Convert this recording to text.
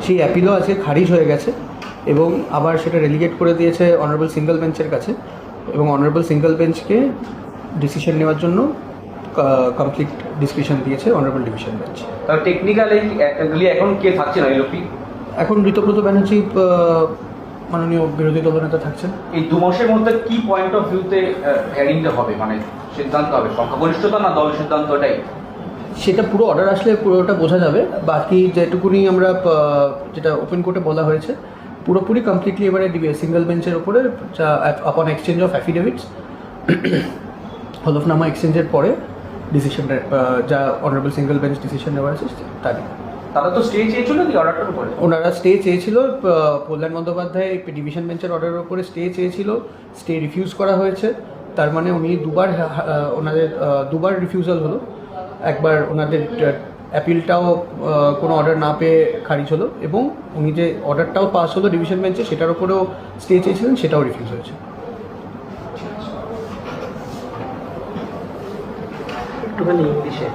সেই অ্যাপিলও আজকে খারিজ হয়ে গেছে এবং আবার সেটা রেলিগেট করে দিয়েছে অনারেবল সিঙ্গেল বেঞ্চের কাছে এবং অনারেবল সিঙ্গেল বেঞ্চকে ডিসিশন নেওয়ার জন্য কমপ্লিট ডিসক্রিপশন দিয়েছে অনারেবল ডিভিশন বেঞ্চ। তার টেকনিক্যালি এখন কে থাকছে না এলওপি? এখন ঋতব্রত ব্যানার্জি মাননীয় বিরোধী দলনেতা থাকছেন। এই 2 মাসের মধ্যে কি পয়েন্ট অফ ভিউতে হেয়ারিংটা হবে, মানে সিদ্ধান্ত হবে সংখ্যাগরিষ্ঠতা না দল সিদ্ধান্তটাই? সেটা পুরো অর্ডার আসলে পুরোটা বোঝা যাবে। বাকি যেটুকুনি আমরা যেটা ওপেন কোর্টে বলা হয়েছে পুরোপুরি কমপ্লিটলি এবারে সিঙ্গেল বেঞ্চের ওপরে যা আপন এক্সচেঞ্জ অফ অ্যাফিডেভিটস হলফনামা এক্সচেঞ্জের পরে ডিসিশনটা যা অনারেবল সিঙ্গেল বেঞ্চ ডিসিশন নেওয়া আছে তারই। তারা তো স্টে চেয়েছিল কি অর্ডারটার উপরে? ওনারা স্টে চেয়েছিল, কল্যাণ বন্দ্যোপাধ্যায় ডিভিশন বেঞ্চের অর্ডারের উপরে স্টে চেয়েছিল, স্টে রিফিউজ করা হয়েছে। তার মানে উনি ওনাদের দুবার রিফিউজাল হলো। একবার ওনাদের অ্যাপিলটাও কোনো অর্ডার না পেয়ে খারিজ হলো এবং উনি যে অর্ডারটাও পাস হলো ডিভিশন বেঞ্চে সেটার উপরেও স্টে চেয়েছিলেন, সেটাও রিফিউজ হয়েছে। একটুখানি ইংলিশে